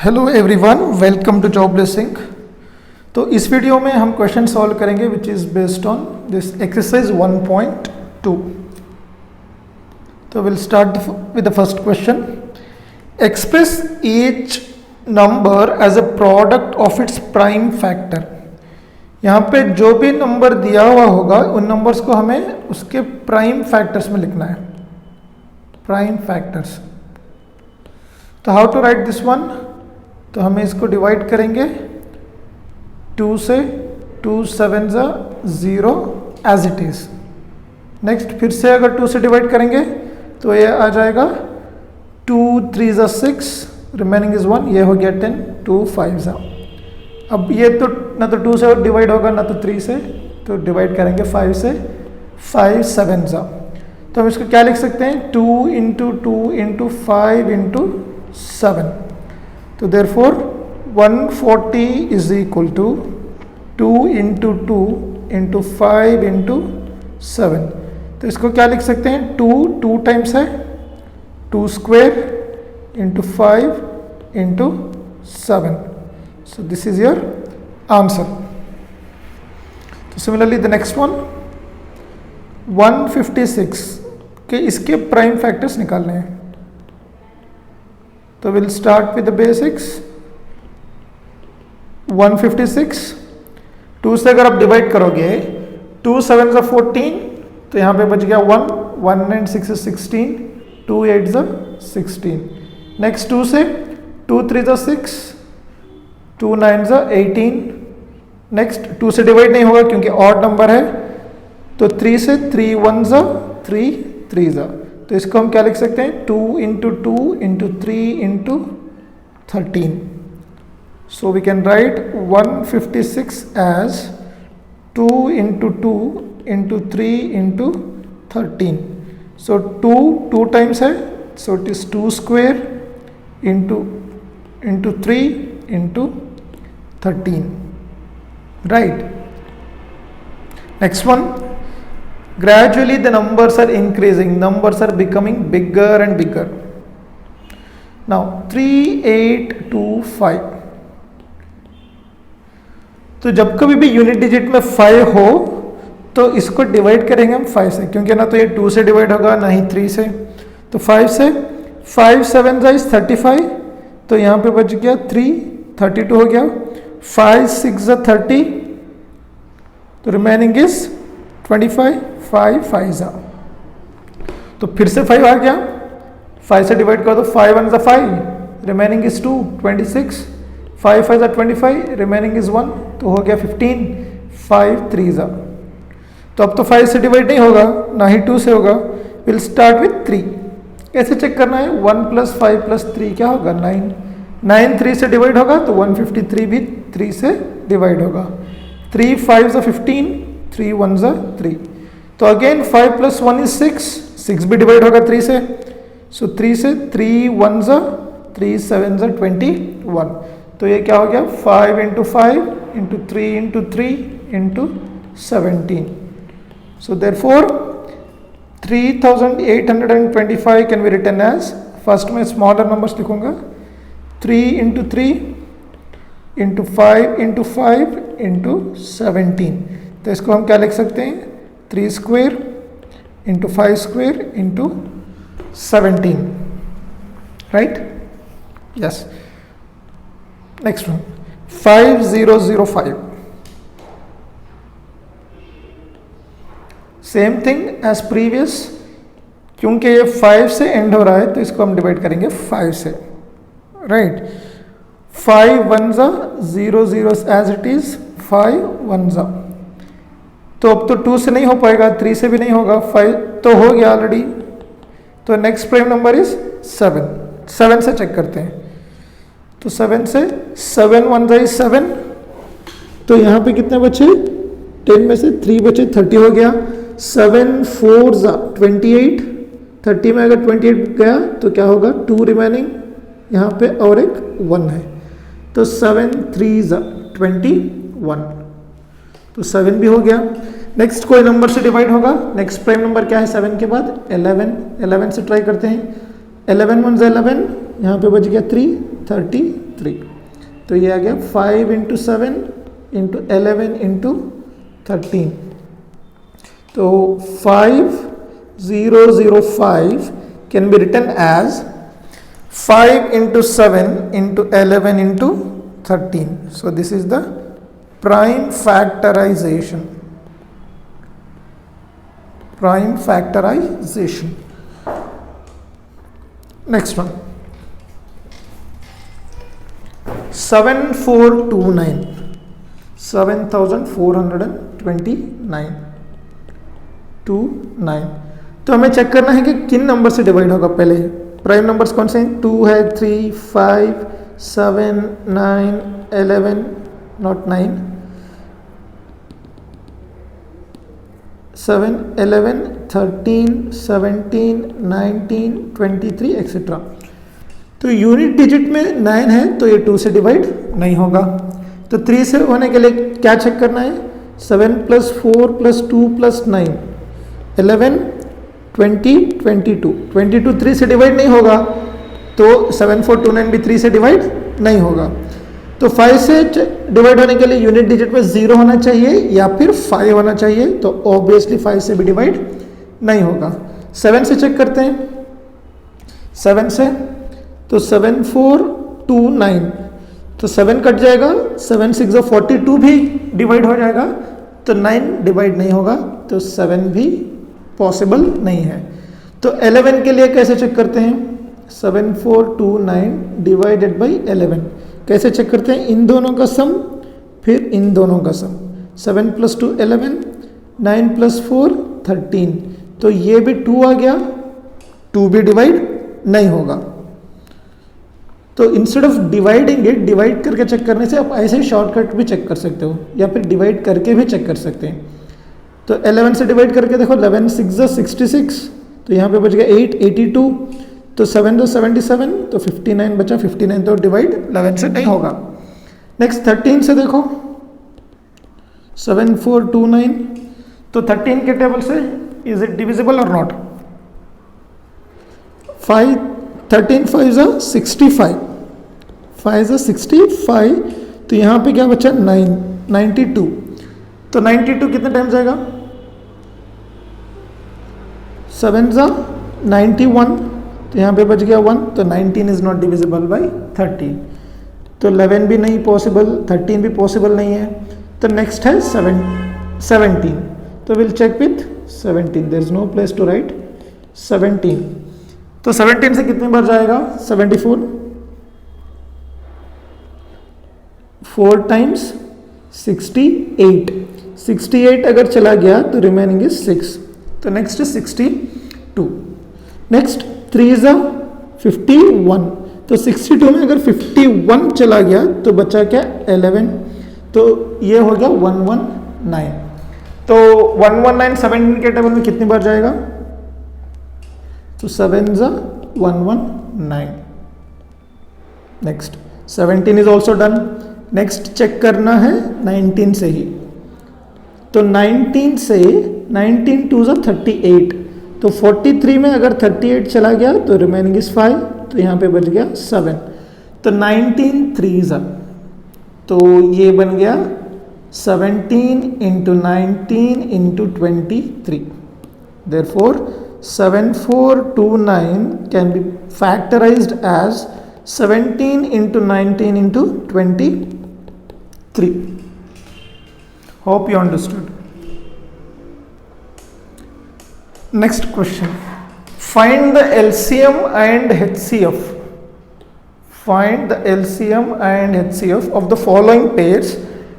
Hello everyone, welcome to jobless inc. तो इस वीडियो में हम क्वेश्चन सॉल्व करेंगे which is based on this exercise 1.2। तो will start with the first question. Express each number as a product of its prime factor. यहाँ पे जो भी नंबर दिया हुआ होगा उन नंबर्स को हमें उसके प्राइम फैक्टर्स में लिखना है, प्राइम फैक्टर्स। तो how to write this one? तो हमें इसको डिवाइड करेंगे 2 से, 2 7 0 एज इट इज़। नेक्स्ट फिर से अगर 2 से डिवाइड करेंगे तो ये आ जाएगा 2 3 6, रिमेनिंग इज़ 1, ये हो गया 10, 2 5 अब ये तो ना तो 2 से डिवाइड होगा ना तो 3 से, तो डिवाइड करेंगे 5 से, 5 7 तो हम इसको क्या लिख सकते हैं? 2 इंटू 2 इंटू 5 इंटू 7। तो therefore 140 is equal to 2 into 2 into 5 into 7। तो इसको क्या लिख सकते हैं? 2 टाइम्स है, 2 square into 5 into 7। So this is your answer. तो सिमिलरली द नेक्स्ट वन 156 के इसके प्राइम फैक्टर्स निकालने हैं। तो will start with the basics. 156, 2 से अगर आप डिवाइड करोगे 2 7 14, तो यहाँ पे बच गया 1, 1 and 6 is 16, 2 8 16। नेक्स्ट 2 से, 2 3 6, 2 9 18। नेक्स्ट 2 से डिवाइड नहीं होगा क्योंकि ऑड नंबर है, तो 3 से, 3 1 3 3 तो इसको हम क्या लिख सकते हैं? 2 into 2 into 3 into 13। So we can write 156 as 2 into 2 into 3 into 13। So 2 times है, so it is 2 square into 3 into 13, right. Next one, gradually the numbers are increasing, numbers are becoming bigger and bigger. Now 3 8 2 5, तो जब कभी भी unit digit में 5 हो तो इसको divide करेंगे हम 5 से, क्योंकि ना तो ये 2 से डिवाइड होगा ना ही 3 से। तो 5 से, 5 7 is 35, तो यहाँ पे बच गया 3, 32 हो गया। 5 6 30, तो रिमेनिंग इज 25, 5 5 तो फिर से 5 आ गया, 5 से डिवाइड कर दो, 5 1 5, रिमेनिंग इज 2, 26, 5 5 25, रिमेनिंग इज 1, तो हो गया 15, 5 3 तो अब तो 5 से डिवाइड नहीं होगा ना ही 2 से होगा। Will start with 3। कैसे चेक करना है? 1 + 5 + 3 क्या होगा? 9। 9 3 से डिवाइड होगा तो 153 भी 3 से डिवाइड होगा। 3 5 15, 3 1 3, तो अगेन 5 + 1 is 6, 6 भी डिवाइड होगा 3 से। सो 3 से, 3 1 3 7 21, तो ये क्या हो गया? 5 into 5 into 3 into 3 into 17। So therefore 3825 can be written as, first में स्मॉलर नंबर्स लिखूंगा, 3 इंटू 3 इंटू 5 इंटू 5 इंटू 17। तो इसको हम क्या लिख सकते हैं? 3 square into 5 square into 17, right? Yes. Next one 5005, same thing as previous, क्योंकि ये 5 से एंड हो रहा है तो इसको हम डिवाइड करेंगे 5 से, राइट। 5 1 0 0 एज इट इज, 5 1 तो अब तो 2 से नहीं हो पाएगा, 3 से भी नहीं होगा, 5 तो हो गया ऑलरेडी। तो नेक्स्ट प्राइम नंबर इज 7। 7 से चेक करते हैं, तो 7 से, 7 1 is 7, तो यहाँ पे कितने बचे? 10 में से 3 बचे, 30 हो गया। 7 4 28, 30 में अगर 28 गया तो क्या होगा? 2 रिमेनिंग, यहाँ पे और एक 1 है, तो 7 3 21, तो 7 भी हो गया। नेक्स्ट कोई नंबर से डिवाइड होगा। नेक्स्ट प्राइम नंबर क्या है 7 के बाद? 11। 11 से ट्राई करते हैं। 11 1 11, यहाँ पे बच गया 3, 30, 3। तो ये आ गया 5 इंटू 7 इंटू 11 इंटू 13। तो 5005 can be written as 5 into 7 into 11 into 13. So this is the prime factorization. Prime factorization. Next one. 7429. 7429. 29. तो हमें चेक करना है कि किन नंबर से डिवाइड होगा। पहले प्राइम नंबर्स कौन से हैं? 2 है, 3, 5, 7, 9, 11, नॉट 9, 7, 11, 13, 17, 19, 23 एक्सेट्रा। तो यूनिट डिजिट में 9 है तो ये 2 से डिवाइड नहीं होगा। तो 3 से होने के लिए क्या चेक करना है? 7 + 4 + 2 + 9, 11, 20, 22। 22 3 से डिवाइड नहीं होगा तो 7429 भी 3 से डिवाइड नहीं होगा। तो 5 से डिवाइड होने के लिए यूनिट डिजिट में 0 होना चाहिए या फिर 5 होना चाहिए। तो ऑब्वियसली 5 से भी डिवाइड नहीं होगा। 7 से चेक करते हैं। 7 से तो 7429, तो 7 कट जाएगा, 7 6 42 भी डिवाइड हो जाएगा, तो 9 डिवाइड नहीं होगा, तो 7 भी पॉसिबल नहीं है। तो 11 के लिए कैसे चेक करते हैं? 7429 डिवाइडेड बाई 11 कैसे चेक करते हैं? इन दोनों का सम फिर इन दोनों का सम। 7 + 2 11, 9 + 4 13। तो ये भी 2 आ गया, 2 भी डिवाइड नहीं होगा। तो instead of dividing it, divide करके चेक करने से आप ऐसे शॉर्टकट भी चेक कर सकते हो या फिर डिवाइड करके भी चेक कर सकते हैं। तो 11 से डिवाइड करके देखो, 11 6 66, तो यहाँ पे बच गया 8 82, तो 7 77, तो 59 बचा। 59 तो डिवाइड 11 से नहीं होगा। नेक्स्ट 13 से देखो, 7429, तो 13 के टेबल से इज इट डिविजिबल और नॉट? 5 13 5 = 65, 5 = 65, तो यहाँ पे क्या बचा? 9 92, तो 92 कितने टाइम जाएगा? 7 = 91, तो यहाँ पे बच गया 1, तो 19 इज नॉट डिविजिबल बाई 13। तो 11 भी नहीं पॉसिबल, 13 भी पॉसिबल नहीं है। तो नेक्स्ट है 17, तो will check with 17, there is no place to write 17। तो 17 से कितनी बार जाएगा? 74, 4 टाइम्स 68, 68 अगर चला गया तो रिमेनिंग इज 6, तो नेक्स्ट 62। नेक्स्ट 3 = 51, तो 62 में अगर 51 चला गया तो बचा क्या? 11, तो ये हो गया 119। तो 119 17 के टेबल में कितनी बार जाएगा? तो 7 = 119। Next 17 is also done. Next check करना है 19 से ही। तो 19 से 19 2 = 38, तो 43 में अगर 38 चला गया तो रिमेनिंग इज 5, तो यहाँ पे बच गया 7। तो 19 3 = तो ये बन गया 17 × 19 × 23। Therefore 7429 can be factorized as 17 × 19 × 23. Hope you understood. Next question. Find the LCM and HCF. Find the LCM and HCF of the following pairs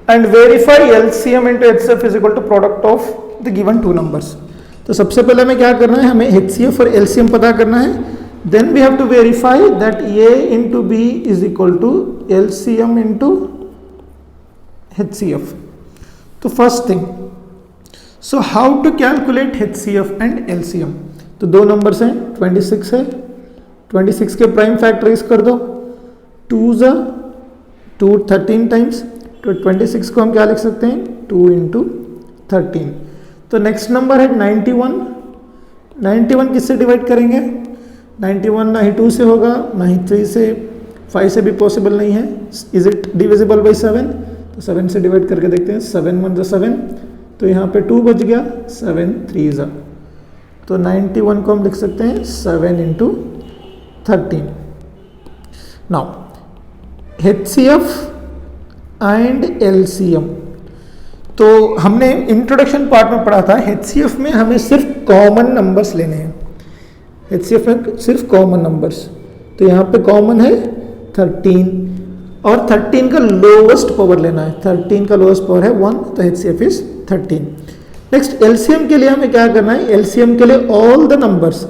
and verify LCM into HCF is equal to product of the given two numbers. तो सबसे पहले हमें क्या करना है? हमें HCF और LCM पता करना है। Then we have to verify that A into B is equal to LCM into HCF. तो first thing, so how to calculate HCF and LCM? तो दो नंबर्स हैं, 26 है, 26 के प्राइम फैक्टराइज कर दो, 2 × 2 13 टाइम्स, तो 26 को हम क्या लिख सकते हैं? 2 × 13। तो नेक्स्ट नंबर है 91, 91 किससे डिवाइड करेंगे? 91 ना ही 2 से होगा, ना ही 3 से, 5 से भी पॉसिबल नहीं है. Is it divisible by 7? तो 7 से डिवाइड करके देखते हैं. 7 1 7, तो यहाँ पे 2 बच गया. 7 3 ज़ा, तो 91 को हम लिख सकते हैं 7 into 13. Now HCF and LCM. तो हमने इंट्रोडक्शन पार्ट में पढ़ा था HCF में हमें सिर्फ कॉमन नंबर्स लेने हैं. HCF में सिर्फ कॉमन नंबर्स, तो यहाँ पे कॉमन है 13 और 13 का लोवेस्ट पावर लेना है. 13 का लोवेस्ट पावर है 1, तो HCF इज 13. नेक्स्ट LCM के लिए हमें क्या करना है? LCM के लिए ऑल द नंबर्स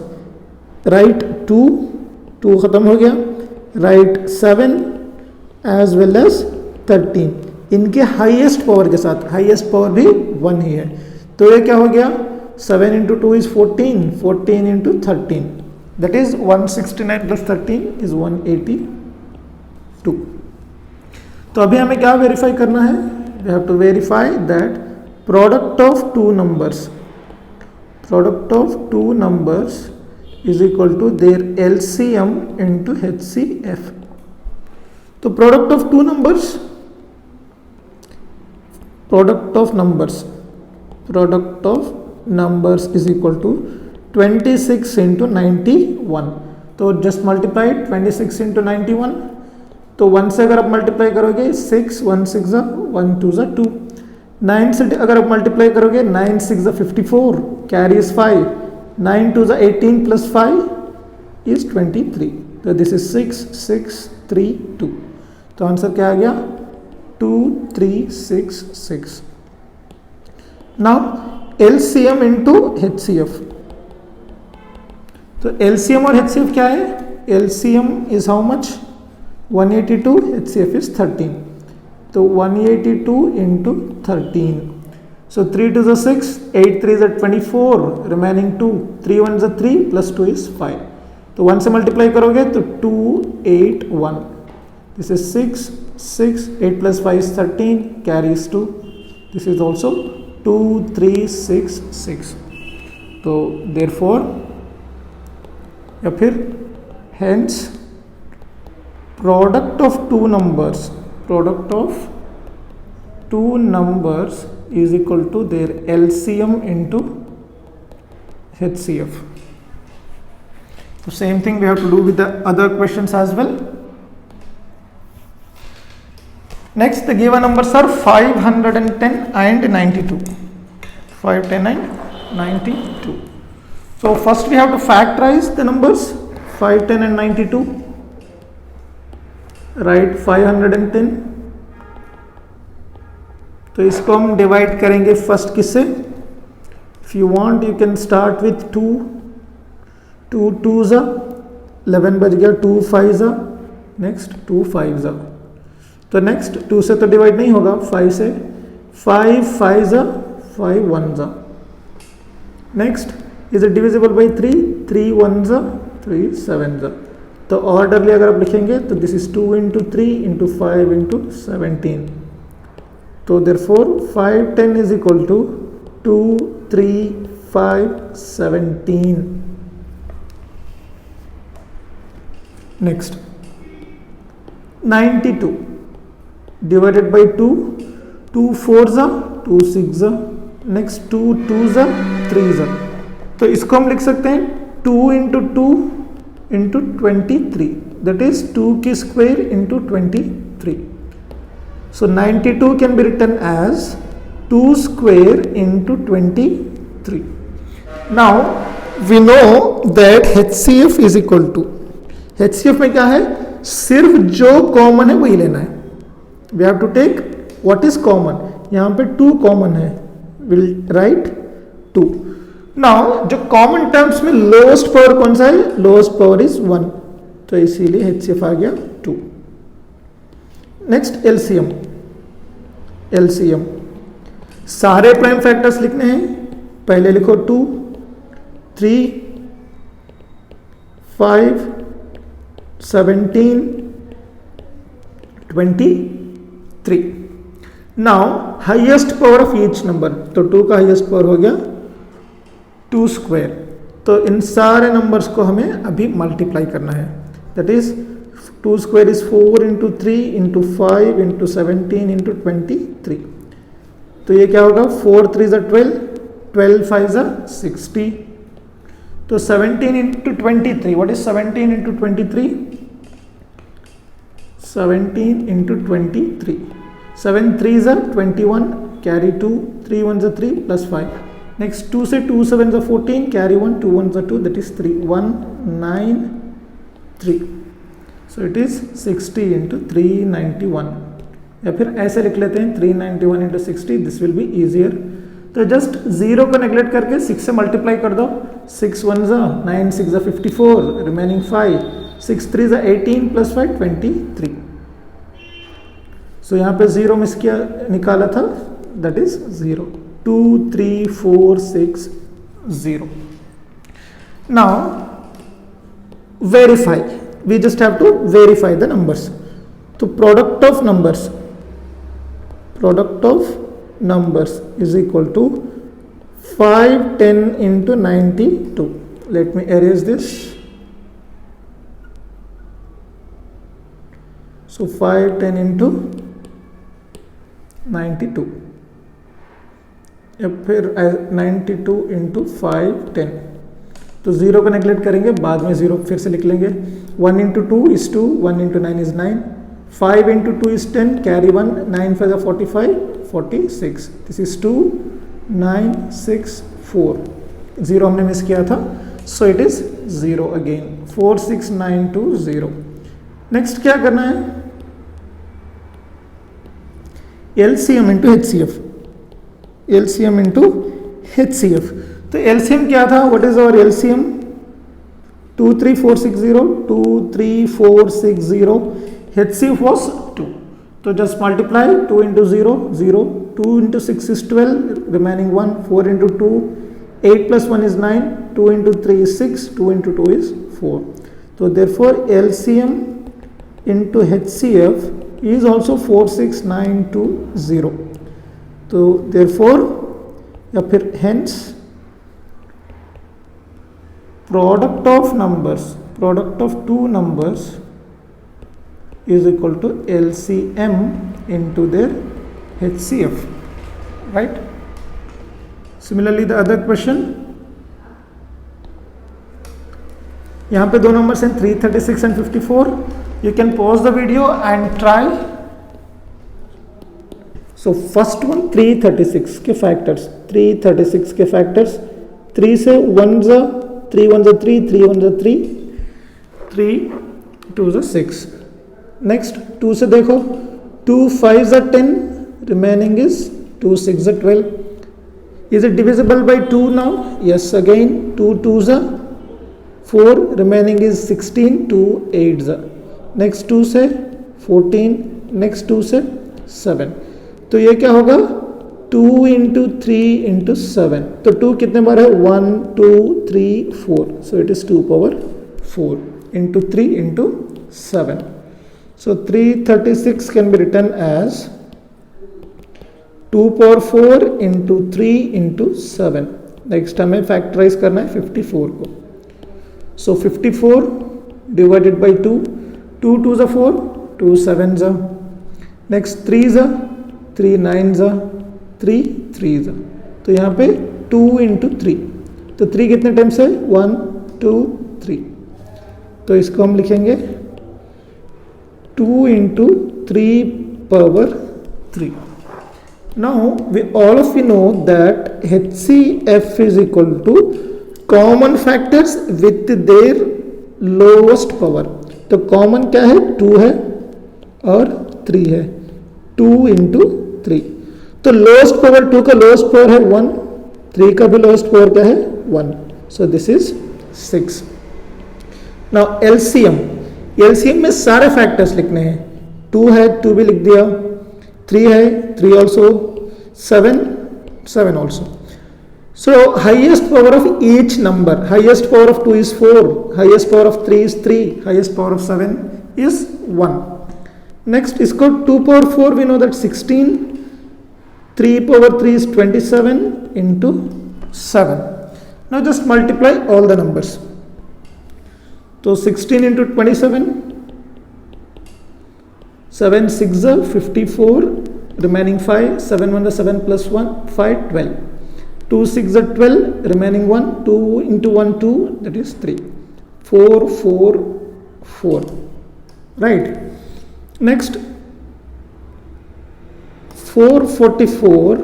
राइट 2 खत्म हो गया, राइट 7 एज वेल एज 13 इनके हाईएस्ट पावर के साथ. हाईएस्ट पावर भी 1 ही है, तो ये क्या हो गया? 7 into 2 is 14, 14 into 13 that is 169 plus 13 is 182. तो अभी हमें क्या वेरीफाई करना है? We have to verify that product of two numbers is equal to their LCM into HCF. तो product of numbers is equal to 26 into 91. तो just multiply 26 into 91. तो 1 से अगर आप मल्टीप्लाई करोगे 6, 1 6 ज़ा 1 2 ज़ा 2. 9 से अगर आप मल्टीप्लाई करोगे 9 6 ज़ा 54, कैरी इज 5. 9 2 ज़ा 18 प्लस 5 इज 23. तो दिस इज 6 6 3 2. तो आंसर क्या आ गया? 2366. Now LCM into HCF. तो LCM और HCF क्या है? LCM is how much? 182, HCF is 13. तो 182 इंटू 13. सो 3 2 ज़ा 6, 8 3 ज़ा 24, रिमेनिंग 2, 3 1 ज़ा 3 प्लस 2 इज 5. तो 1 से मल्टीप्लाई करोगे तो 281. This is 6, 6, 8 plus 5 is 13, carries 2. This is also 2366. तो therefore या फिर hence product of two numbers is equal to their LCM into HCF. So same thing we have to do with the other questions as well. Next, the given numbers are 510 and 92. 510 and 92. So first we have to factorize the numbers 510 and 92. Write 510. तो इसको हम divide करेंगे first किससे? If you want you can start with 2. 2 2 ज़ा 11 बज गया. 2 5 ज़ा, next 2 5 ज़ा. तो नेक्स्ट 2 से तो डिवाइड नहीं होगा, 5 से. 5 5 ज़ा 5 1 ज़ा. Next is it divisible by 3? 3 1 ज़ा 3 7 ज़ा. तो ऑर्डरली अगर आप लिखेंगे तो this is 2 into 3 into 5 into 17. तो therefore 510 is equal to 2 3 5 17. Next 92 divided by 2. 2 4 ज़ा 2 6 ज़ा. नेक्स्ट 2 2 ज़ा 3 ज़ा. तो इसको हम लिख सकते हैं 2 इंटू 2 इंटू 23, दैट इज 2 की square into 23. So 92 can be written as 2 square into 23. Now we know that HCF is equal to, HCF में क्या है? सिर्फ जो कॉमन है वही लेना है. We have to take what is common. यहाँ पे 2 कॉमन है, विल राइट 2. नाउ जो कॉमन टर्म्स में लोएस्ट पावर कौन सा है? लोएस्ट पावर इज 1, तो इसीलिए HCF आ गया 2. Next LCM. LCM सारे प्राइम फैक्टर्स लिखने हैं. पहले लिखो 2 3 5 17 23. Now highest power of each number, तो 2 का हाईएस्ट पावर हो गया 2 स्क्वायर. तो इन सारे नंबर्स को हमें अभी मल्टीप्लाई करना है. That is 2 square is 4 into 3 into 5 into 17 into 23. तो ये क्या होगा, 4 3 is 12, 12 5 is 60. तो 17 into 23, what is 17 into 23? 17 into 23. 7 3 is 21, carry 2, 3 1 is 3 plus 5. Next 2 से 2 7 is 14, carry 1, 2 1 is 2, that is 3. 1 9 3. So it is 60 into 391. या फिर ऐसे लिख लेते हैं 391 into 60, this will be easier. तो जस्ट 0 को नेग्लेक्ट करके 6 से मल्टीप्लाई कर दो. 6 1 is 9, 6 is 54, remaining 5, 6 3 is 18 plus 5 23. सो यहाँ पे 0 मिस किया, निकाला था, that is 0. 2 3 4 6 0. Now verify, we just have to verify the numbers. So product of numbers is equal to 5 10 into 92. Let me erase this. So 5 10 into 92, या फिर 92 into 5 10. तो 0 को neglect करेंगे, बाद में 0 फिर से लिख लेंगे. 1 into 2 is 2, 1 into 9 is 9, 5 into 2 is 10, carry 1, 9 5 is 45, 46. This is 2 9 6 4. 0 हमने मिस किया था, so it is 0 again. 4 6 9 2 0. Next क्या करना है, LCM into HCF. LCM into HCF. तो LCM क्या था, what is our LCM? 23460, 23460. HCF was 2. So just multiply 2 into 0, 0. 2 into 6 is 12, remaining 1. 4 into 2, 8 plus 1 is 9. 2 into 3 is 6. 2 into 2 is 4. So therefore LCM into HCF is also 46920. So therefore या फिर hence product of two numbers is equal to LCM into their HCF, right? Similarly the other question, यहाँ पे दो numbers हैं 336 and 54. You can pause the video and try. So first one 336 के factors, 336 के factors, 3 से 1 जा 3 1 is 3, 3 1 is 3, 3 2 is 6. Next 2 से देखो, 2 5 is 10, remaining is 2 6 is 12. Is it divisible by 2 now? Yes, again 2 2 is 4, remaining is 16, 2 8 is. Next 2 से 14, next 2 से 7. तो ये क्या होगा, 2 into 3 into 7. तो 2 कितने बार है, 1 2 3 4. So it is 2 power 4 into 3 into 7. So 336 can be written as 2 power 4 into 3 into 7. Next हमें फैक्टराइज करना है 54 को. सो 54 डिवाइडेड बाई 2, 2 2 ज़ा 4, 2 7 ज़ा, नेक्स्ट 3 ज़ा, 3 9 ज़ा, 3 3 ज़ा. तो यहाँ पे 2 into 3, तो 3 कितने टाइम्स है, 1 2 3. तो इसको हम लिखेंगे 2 into 3 power 3. Now all of you know that HCF is equal to common factors with their lowest power. तो common क्या है, 2 है और 3 है, 2 into 3. तो lowest power 2 का lowest power है 1, 3 का भी lowest power क्या है 1. So this is 6. Now LCM में सारे फैक्टर्स लिखने हैं. 2 है 2 भी लिख दिया, 3 है 3 also, 7 also. So highest power of each number, highest power of 2 is 4, highest power of 3 is 3, highest power of 7 is 1. Next इसको 2 power 4 we know that 16, 3 power 3 is 27 into 7. Now just multiply all the numbers. So 16 into 27, 7 6 54, remaining 5, 7 1 7 plus 1, 5, 12. 2 6 12, remaining 1, 2 into 1 2, that is 3. 4 4 4. Right. Next 444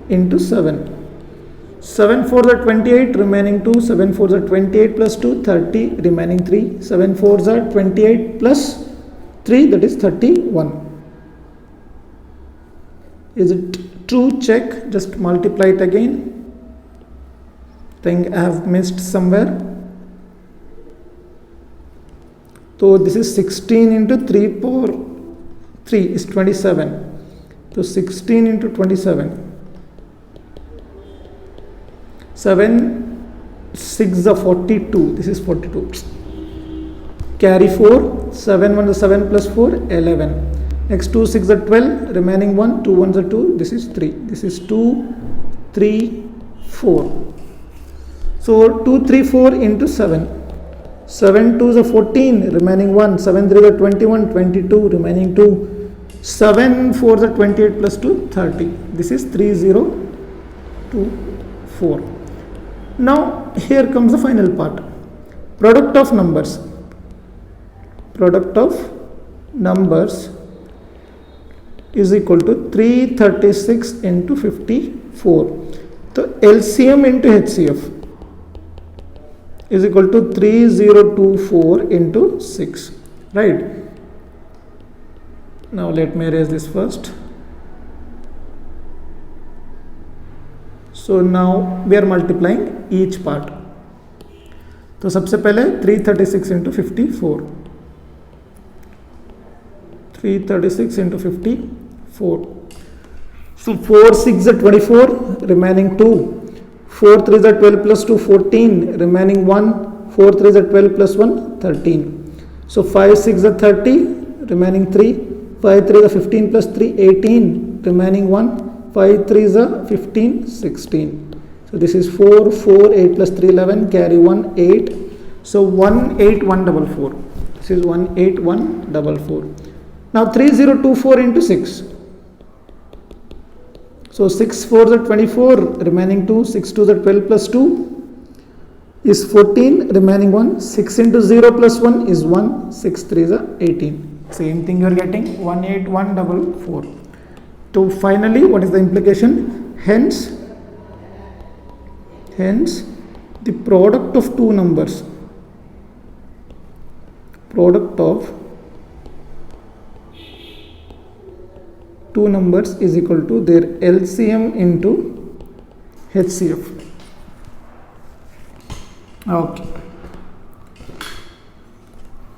into 7. 7 4s are 28, remaining 2. 7 4s are 28 plus 2, 30, remaining 3. 7 4s are 28 plus 3, that is 31. Is it true? Check. Just multiply it again. Think I have missed somewhere. So this is 16 into 3 power 3 is 27. So 16 into 27. 7 6 are 42. This is 42. Carry 4. 7 1 is 7 plus 4, 11. Next 2 6 are 12. Remaining 1. 2 1s are 2. This is 3. This is 2 3 4. So 2 3 4 into 7. 7 2s are 14. Remaining 1. 7 3 are 21. 22. Remaining 2. 7 4s are 28 plus 2, 30. This is 3024. Now here comes the final part. Product of numbers. Product of numbers is equal to 336 into 54. So LCM into HCF is equal to 3024 into 6. Right. Now let me erase this first. So now we are multiplying each part. तो सबसे पहले 336 into 54. 336 into 54. So 4 6 are 24, remaining 2. 4 3 are 12 plus 2, 14, remaining 1. 4 3 are 12 plus 1, 13. So 5 6 are 30, remaining 3. 5 3 are 15 plus 3, 18, remaining 1. 5 3 is 15, 16. So this is 4 4, 8 plus 3, 11, carry 1, 8. So 18144. This is 18144. Now 3024 into 6. So 6 4s are 24, remaining 2. 6 2s are 12 plus 2 is 14, remaining 1. 6 into 0 plus 1 is 1. 6 3s are 18. Same thing you are getting, 18144. So finally, what is the implication? Hence the product of two numbers, product of two numbers is equal to their LCM into HCF. Okay.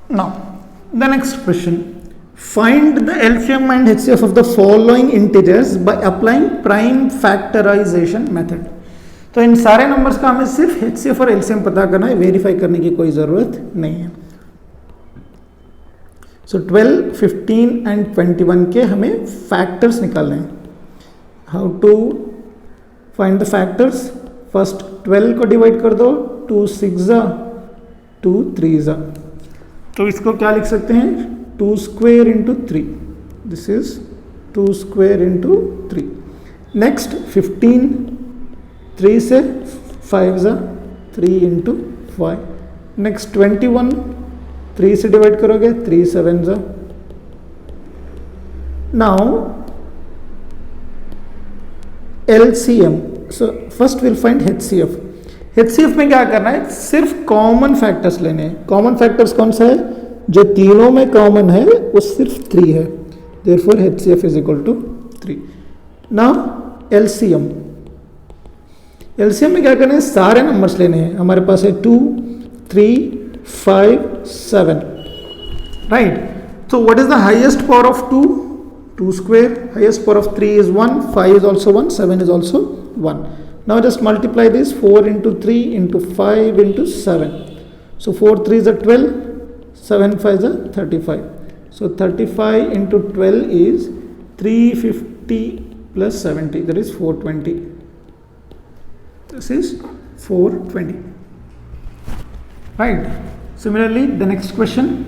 Now the next question. Find the LCM and HCF of the following integers by applying prime factorization method. तो इन सारे numbers का हमें सिर्फ HCF और LCM पता करना है, verify करने की कोई ज़रूरत नहीं है. सो 12, 15 एंड 21 के हमें फैक्टर्स निकालने हैं. How to find the factors? First 12 को डिवाइड कर दो, 2 6 2 3 तो इसको क्या लिख सकते हैं? 2 square into 3. This is 2 square into 3. Next 15, 3 से 5 3 into 5. Next 21, 3 से डिवाइड करोगे, 3 7 Now LCM. So first we'll find HCF. HCF में क्या करना है? सिर्फ कॉमन फैक्टर्स लेने हैं. कॉमन फैक्टर्स कौन सा है? जो तीनों में कॉमन है वो सिर्फ 3 है. Therefore HCF is equal to 3. Now LCM. LCM में क्या करना है? सारे नंबर्स लेने हैं. हमारे पास है 2 3 5 7. Right. So what is the highest power of 2? 2 square. Highest power of 3 is 1. 5 is also 1. 7 is also 1. Now just multiply this. 4 into 3 into 5 into 7. So 4 3s are 12. 7 5s are 35. So 35 into 12 is 350 plus 70. That is 420. This is 420. Right. Similarly, the next question.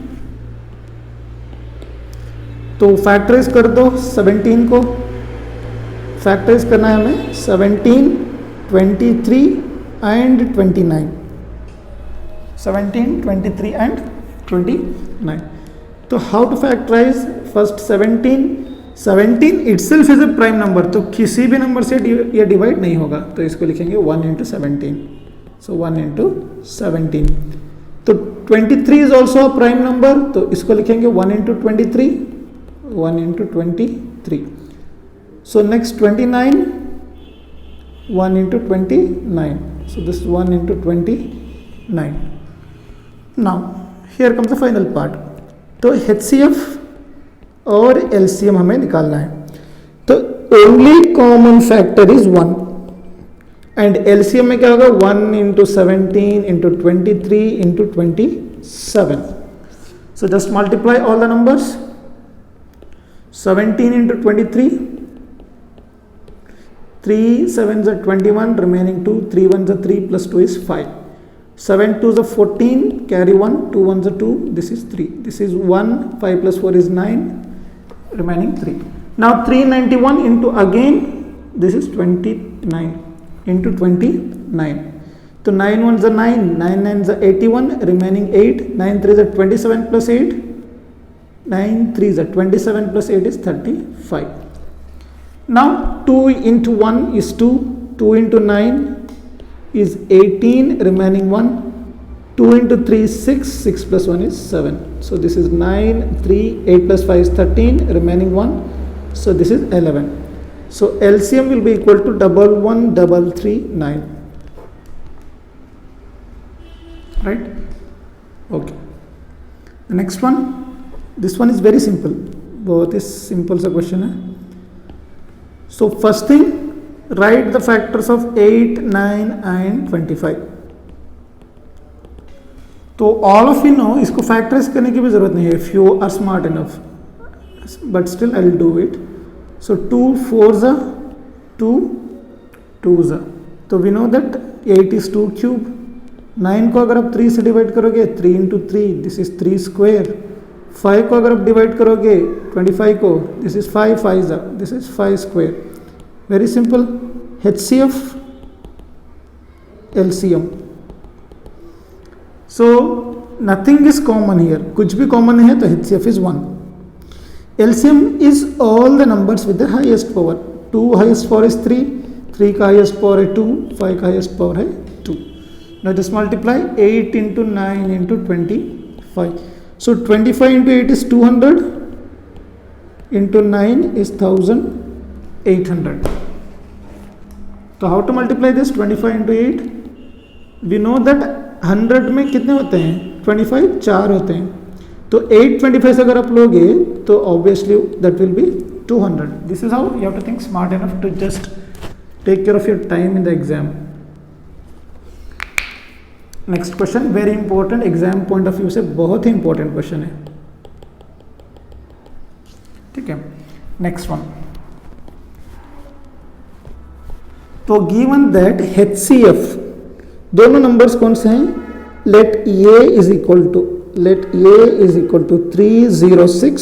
तो factorise कर दो 17 को, factorise करना है हमें 17, 23 and 29, 17, 23 and 29. तो how to factorize? First 17 itself is a prime number, तो किसी भी नंबर से ये डिवाइड नहीं होगा, तो इसको लिखेंगे 1 into 17. सो 1 into 17. तो 23 is also a prime number, तो इसको लिखेंगे 1 into 23, 1 into 23. So next 29, 1 into 29. So this 1 into 29. Now here comes the final part. तो HCF और LCM हमें निकालना है. तो only common factor is 1 and LCM में क्या होगा? 1 into 17 into 23 into 27. So just multiply all the numbers. 17 into 23, 3 7s are 21, remaining 2, 3 1s are 3 plus 2 is 5. 7 2s are 14, carry 1, 2 1s are 2, this is 3. This is 1, 5 plus 4 is 9, remaining 3. Now 391 into again, this is 29 into 29. So 9 1s are 9, 9 9s are 81, remaining 8, 9 3s are 27 plus 8, 9 3s are 27 plus 8 is 35. Now 2 into 1 is 2, 2 into 9 is 18, remaining 1, 2 into 3 is 6, 6 plus 1 is 7. So this is 9, 3, 8 plus 5 is 13, remaining 1, so this is 11. So LCM will be equal to 11339. Right? Okay. The next one, this one is very simple. बहुत ही simple सा question है. So first thing, write the factors of 8, 9 and 25. तो all of you know इसको factorize करने की भी ज़रूरत नहीं है if you are smart enough, but still I will do it. So 2 4s are 2 2s are, तो we know that 8 is 2 cube. 9 को अगर आप 3 से डिवाइड करोगे 3 into 3, this is 3 square. 5 को अगर आप डिवाइड करोगे 25 को, this is 5 5 this is 5 square. Very simple. HCF LCM. So nothing is common here, कुछ भी कॉमन नहीं है तो HCF is 1. LCM is all the numbers with the highest power. 2 highest power is 3, 3 का हाईएस्ट पावर है 2, 5 का highest power है 2. Now just multiply 8 into 9 into 25. So 25 into 8 is 200, into 9 is 1800. So how to multiply this? 25 into 8. We know that 100 में कितने होते हैं? 25 4 होते हैं. तो 825 से अगर आप लोगे तो obviously that will be 200. This is how you have to think smart enough to just take care of your time in the exam. Next question very important, exam point of view से बहुत ही important question है. ठीक है, next one. तो given that HCF, दोनों numbers कौन से हैं? Let A is equal to 306,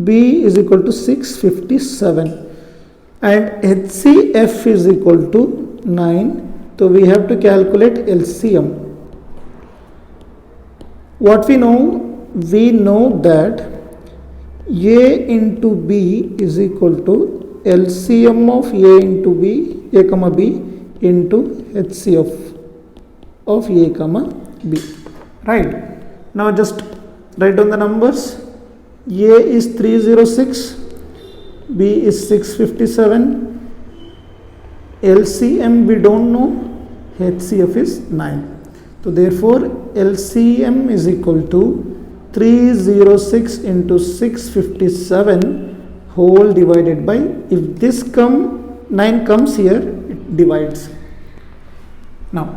B is equal to 657 and HCF is equal to 9. तो we have to calculate LCM. What we know that A into B is equal to LCM of A into B, A comma B into HCF of A comma B. Right? Now just write down the numbers. A is 306, B is 657, LCM we don't know, HCF is 9. So therefore LCM is equal to 306 into 657 whole divided by, if this 9 comes here, it divides. Now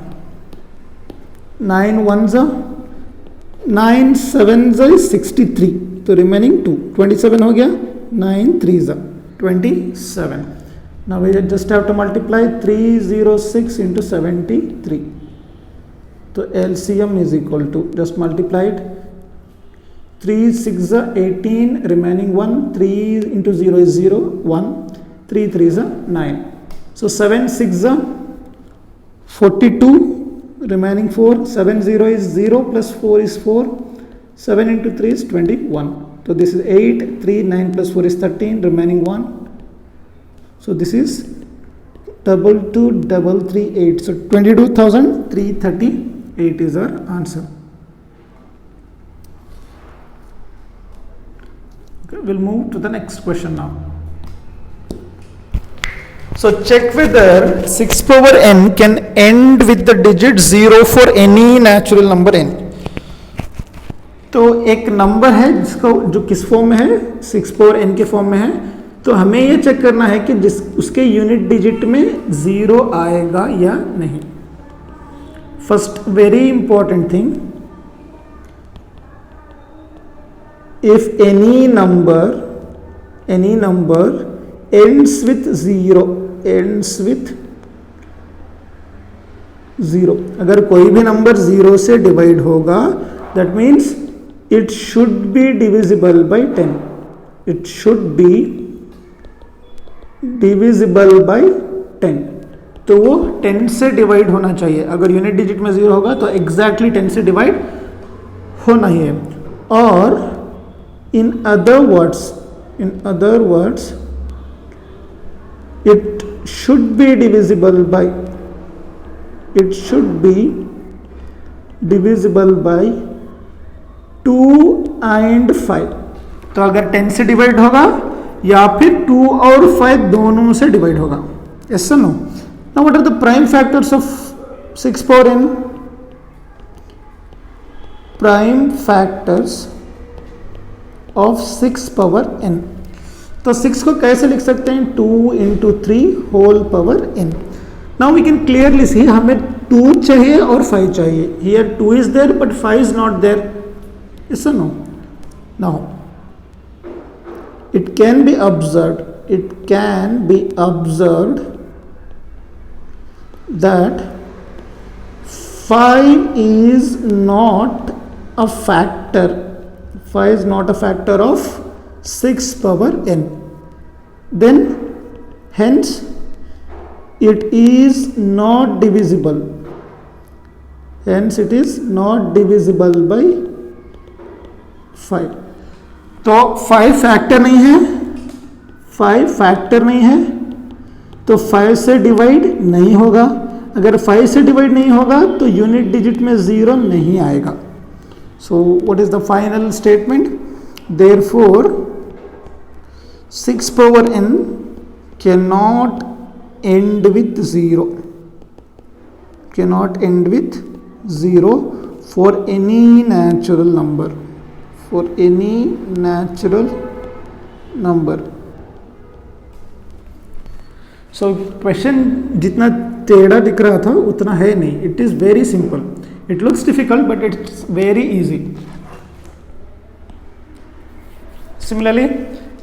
9 1s are 9 7s are 63, तो remaining 2, 27 हो गया. 9 3s are 27. Now we just have to multiply 306 into 73. तो LCM is equal to, just multiplied 3 6 18, remaining 1, 3 into 0 is 0, 1, 3 3 is 9. So 7 6 42, remaining 4, 7 0 is 0 plus 4 is 4, 7 into 3 is 21. So this is 8, 3 9 plus 4 is 13, remaining 1. So this is 22338. So 22,338 is our answer. Okay, we'll move to the next question now. So check whether 6 power n can end with the digit 0 for any natural number n. तो एक number है जिसको जो किस form में है, 6 power n के form में है, तो हमें ये चेक करना है कि जिस उसके यूनिट डिजिट में 0 आएगा या नहीं. First very important thing, if any number ends with 0, अगर कोई भी नंबर 0 से डिवाइड होगा, that means it should be divisible by 10. It should be divisible by 10. तो वो 10 से डिवाइड होना चाहिए. अगर यूनिट डिजिट में 0 होगा तो एग्जैक्टली 10 से डिवाइड होना ही है. और in other words it should be divisible by 2 and 5. तो अगर 10 से डिवाइड होगा या फिर 2 और 5 दोनों से डिवाइड होगा. yes or no? Now what are the prime factors of 6 power n? Prime factors of 6 power n. तो 6 को कैसे लिख सकते हैं? 2 into 3 whole power n. Now we can clearly see हमें 2 चाहिए और 5 चाहिए. Here 2 is there but 5 is not there. Yes or no? Now it can be observed that 5 is not a factor. 5 is not a factor of 6 power n. Then hence it is not divisible. By 5. तो 5 factor नहीं है, तो 5 से divide नहीं होगा. अगर 5 से divide नहीं होगा तो यूनिट डिजिट में 0 नहीं आएगा. So what is the final statement? Therefore 6 power n cannot end with 0. For any natural number. So question जितना टेढ़ा दिख रहा था उतना है नहीं. It is very simple. It looks difficult but it's very easy. Similarly,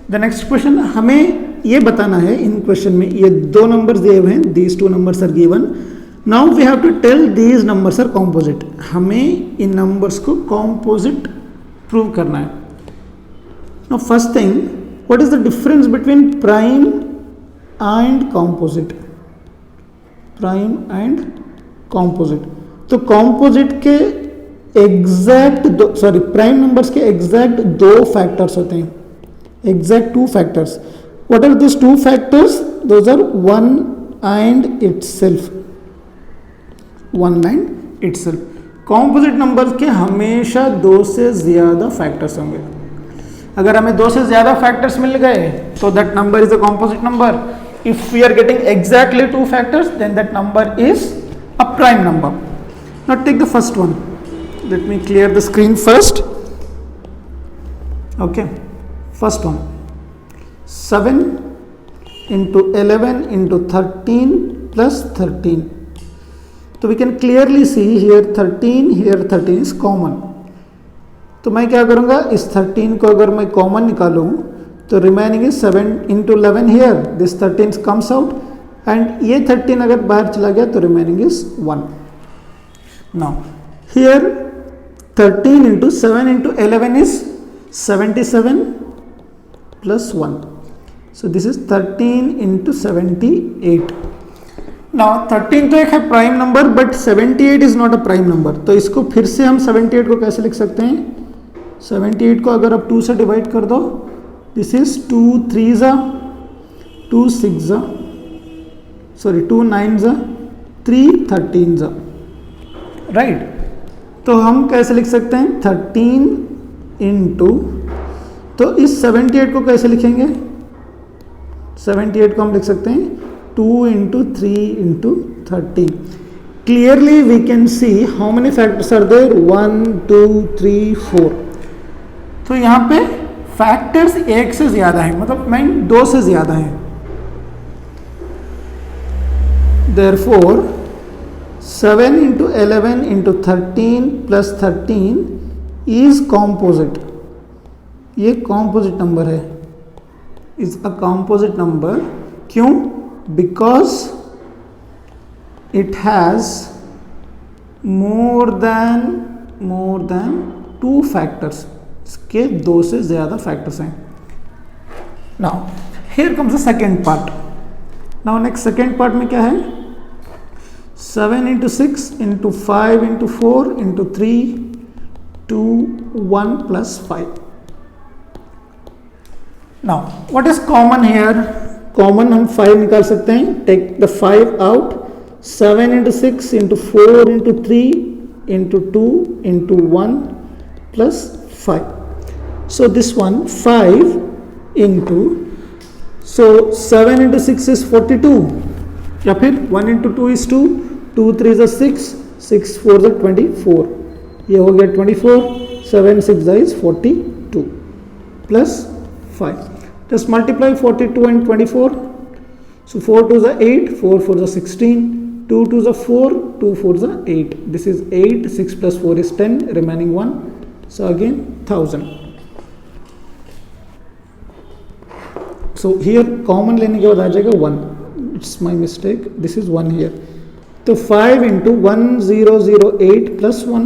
the next question, हमें ये बताना है इन क्वेश्चन में ये 2 नंबर्स दिए हुए हैं. These 2 numbers are given. Now we have to tell these numbers are composite. हमें इन नंबर्स को composite प्रूव करना है. Now first thing, what is the difference between prime and composite? तो composite के प्राइम नंबर्स के एग्जैक्ट 2 फैक्टर्स होते हैं. Exact 2 factors. What are those 2 factors? Those are 1 and itself. Composite numbers के हमेशा 2 से ज़्यादा factors होंगे. अगर हमें 2 से ज़्यादा factors मिल गए तो that number is a composite number. If we are getting exactly 2 factors, then that number is a prime number. Now take the first one. Let me clear the screen first. Okay. First one, 7 into 11 into 13 plus 13. So we can clearly see here 13 is common. तो मैं क्या करूँगा, इस 13 को अगर मैं common निकालूँ तो remaining is 7 into 11 here. This 13 comes out and ये 13 अगर बाहर चला गया तो remaining is 1. Now here 13 into 7 into 11 is 77 plus 1. So this is 13 into 78. Now 13 तो एक है prime number, but 78 is not a prime number. तो इसको फिर से हम 78 को कैसे लिख सकते हैं? 78 को अगर आप 2 से डिवाइड कर दो, दिस इज 2 3 2 6 सॉरी 2 9 3 13 राइट. तो हम कैसे लिख सकते हैं? 13 इंटू, तो इस 78 को कैसे लिखेंगे? 78 को हम लिख सकते हैं 2 into 3 into 13. Clearly we can see how many factors are there? 1 2 3 4. तो यहाँ पे फैक्टर्स एक से ज्यादा है, मतलब मीन 2 से ज्यादा है. Therefore 7 into 11 into 13 plus 13 is composite. ये composite number है, is a composite number. क्यों? Because it has more than 2 factors. इसके 2 से ज़्यादा factors हैं. Now here comes the second part. Now next second part में क्या है? 7 into 6 into 5 into 4 into 3 2 1 plus 5. Now what is common here? Common हम 5 निकाल सकते हैं. Take the 5 out. 7 into 6 into 4 into 3 into 2 into 1 plus 5. So this one 5 into, so 7 into 6 is 42, या फिर 1 into 2 is 2, 2 3 is 6, 6 4 is 24. ये हो गया 24. 7 6 is 42 plus 5. Just multiply 42 and 24. So 4 2 is 8, 4 4 is 16, 2 2 is 4, 2 4 is 8. This is 8, 6 plus 4 is 10, remaining 1. So again 1000. So here common लेने के बाद आ जाएगा 1. It's my mistake. This is 1 here. तो 5 into 1008 plus 1,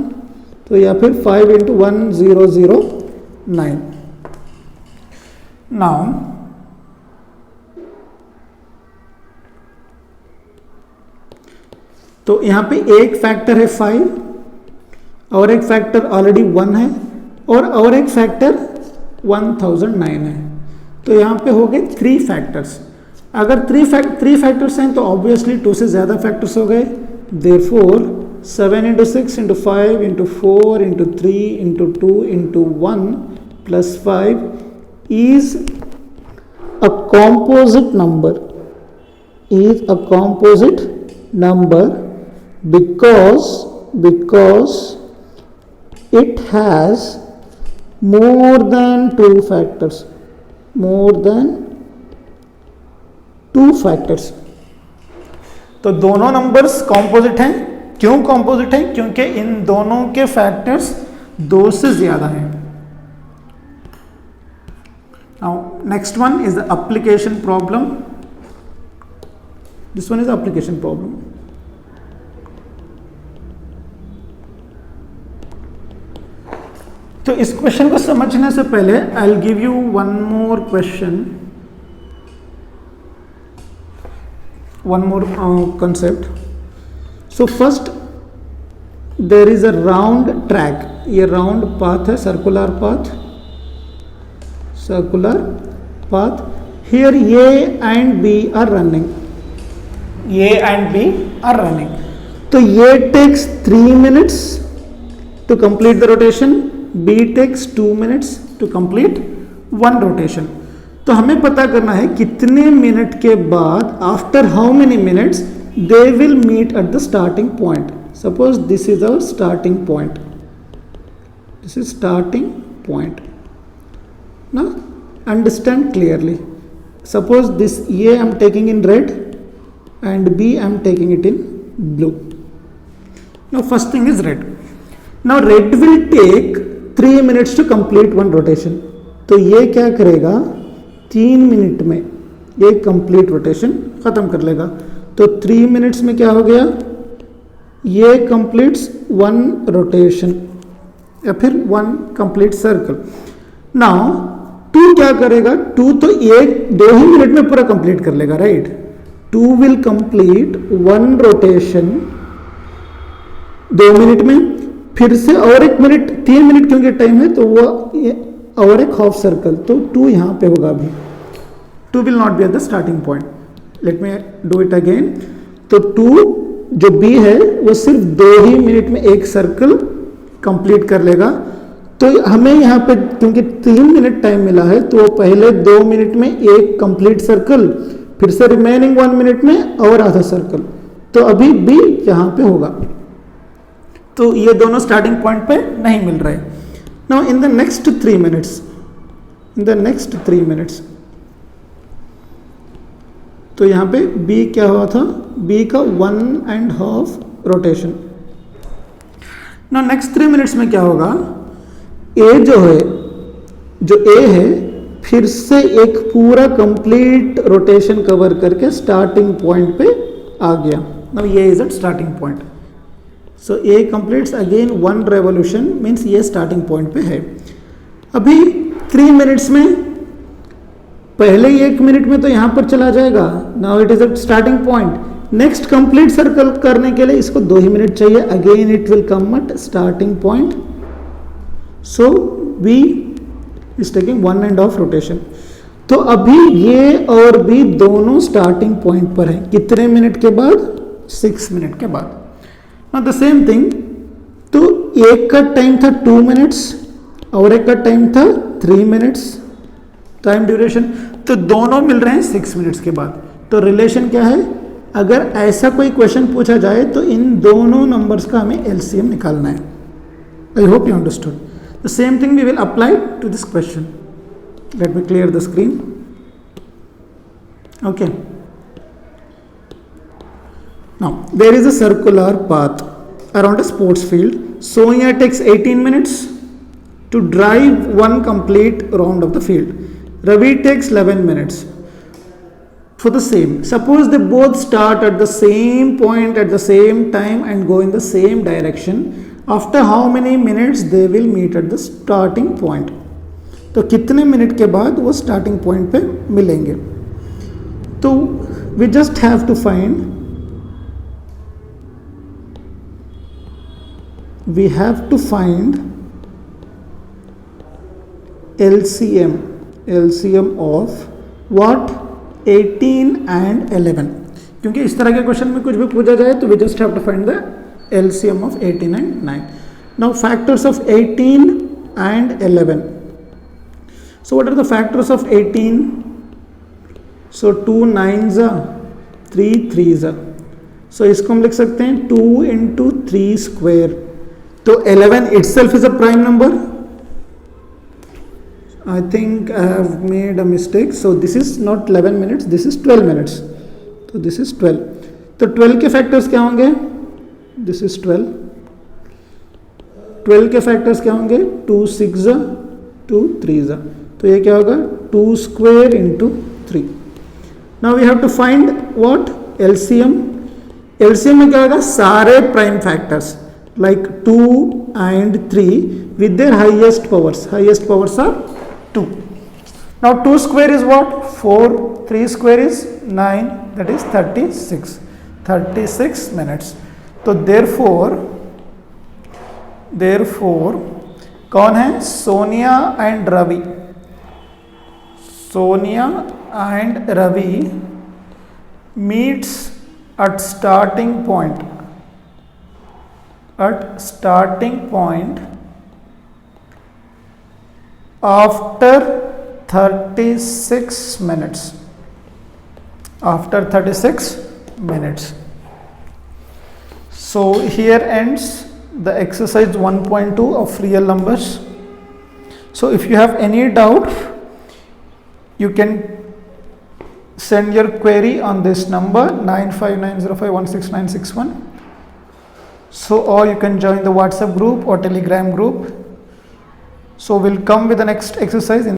तो या फिर 5 into 1009. Now तो यहाँ पे एक फैक्टर है 5, और एक फैक्टर ऑलरेडी 1 है, और एक फैक्टर 1009 है. तो यहाँ पे हो गए 3 फैक्टर्स. अगर 3 फैक्टर्स हैं तो ऑब्वियसली 2 से ज़्यादा फैक्टर्स हो गए. Therefore 7 into 6 into 5 into 4 into 3 into 2 into 1 plus 5 is a composite number. Is a composite number because it has more than 2 factors. More than 2 factors. तो दोनों नंबर्स कॉम्पोजिट हैं. क्यों कॉम्पोजिट हैं? क्योंकि इन दोनों के फैक्टर्स 2 से ज्यादा हैं. Now next one is the application problem. This one is the application problem. तो इस क्वेश्चन को समझने से पहले I will give you one more question, one more concept. So first there is a round track. ये round path है, circular path. Here A and B are running. तो ये takes 3 minutes to complete the rotation. B takes 2 minutes to complete 1 rotation. तो हमें पता करना है कितने मिनट के बाद, after how many minutes they will meet at the starting point. Suppose this is our starting point. This is starting point. ना understand clearly. Suppose this A I am taking in red and B I am taking it in blue. Now first thing is red. Now red will take 3 minutes to complete 1 rotation. तो ये क्या करेगा? 3 minute में ये complete rotation खत्म कर लेगा. तो 3 मिनट्स में क्या हो गया? ये कंप्लीट्स 1 रोटेशन या फिर 1 कंप्लीट सर्कल. नाउ 2 क्या करेगा, 2 तो 2 ही मिनट में पूरा कंप्लीट कर लेगा, right. 2 will complete 1 rotation 2 minute में, फिर से और 1 मिनट, 3 मिनट क्योंकि टाइम है तो वो और एक हाफ सर्कल, तो 2 यहां पे होगा अभी। 2 will not be eight the starting point. Let me do it again. तो 2 जो B है वो सिर्फ 2 ही मिनट में एक सर्कल कंप्लीट कर लेगा। तो हमें यहाँ पे क्योंकि 3 मिनट टाइम मिला है तो पहले 2 मिनट में एक कंप्लीट सर्कल, फिर से रिमेनिंग 1 मिनट में और आधा सर्कल, तो अभी B यहाँ पे होगा। तो ये दोनों स्टार्टिंग पॉइंट पे नहीं मिल रहे। Now in the next 3 minutes, तो यहाँ पे B क्या हुआ था, B का 1.5 रोटेशन। नाउ नेक्स्ट 3 मिनट्स में क्या होगा, A जो A है फिर से एक पूरा कंप्लीट रोटेशन कवर करके स्टार्टिंग पॉइंट पे आ गया। नाउ ये is at starting point. So A completes again 1 revolution, means ये स्टार्टिंग पॉइंट पे है। अभी 3 मिनट्स में पहले ही 1 मिनट में तो यहां पर चला जाएगा। Now it is at starting point. Next complete circle करने के लिए इसको 2 ही मिनट चाहिए। Again it will come at starting point. So B is taking 1.5 rotation. तो अभी ये और B दोनों स्टार्टिंग पॉइंट पर है। कितने मिनट के बाद, 6 मिनट के बाद। द सेम थिंग, तो एक का टाइम था 2 मिनट्स और एक का टाइम था 3 मिनट्स टाइम ड्यूरेशन, तो दोनों मिल रहे हैं 6 मिनट्स के बाद। तो रिलेशन क्या है, अगर ऐसा कोई क्वेश्चन पूछा जाए तो इन दोनों नंबर्स का हमें एलसीएम निकालना है। I hope you understood. The same thing we will apply to this question. Let me clear the screen. Okay, now there is a circular path around a sports field. Sonia takes 18 minutes to drive 1 complete round of the field. Ravi takes 11 minutes for the same. Suppose they both start at the same point at the same time and go in the same direction. After how many minutes they will meet at the starting point? तो कितने minute के बाद वो starting point पे मिलेंगे? तो we just have to find LCM of what, 18 and 11। क्योंकि इस तरह के क्वेश्चन में कुछ भी पूछा जाए तो we just have to find the LCM of 18 and 9। Now factors of 18 and 11। So what are the factors of 18? So 2 9s are 3 3s are। So इसको हम लिख सकते हैं 2 into 3 square। तो 11 itself is a prime number। I think I have made a mistake। So this is not 11 minutes, this is 12 minutes। तो this is 12। तो 12 के factors क्या होंगे? This is 12। 12 के फैक्टर्स क्या होंगे? 2 6 2 3। तो ये क्या होगा? 2 square into 3। Now we have to find what? LCM। LCM में क्या होगा? सारे prime factors like 2 and 3 with their highest powers are 2। now 2 square is what? 4, 3 square is 9, that is 36 minutes। तो therefore कौन है? Sonia and Ravi meets at starting point after 36 minutes। So here ends the exercise 1.2 of real numbers। So if you have any doubt, you can send your query on this number 9590516961। So or you can join the WhatsApp group or Telegram group। So we'll come with the next exercise in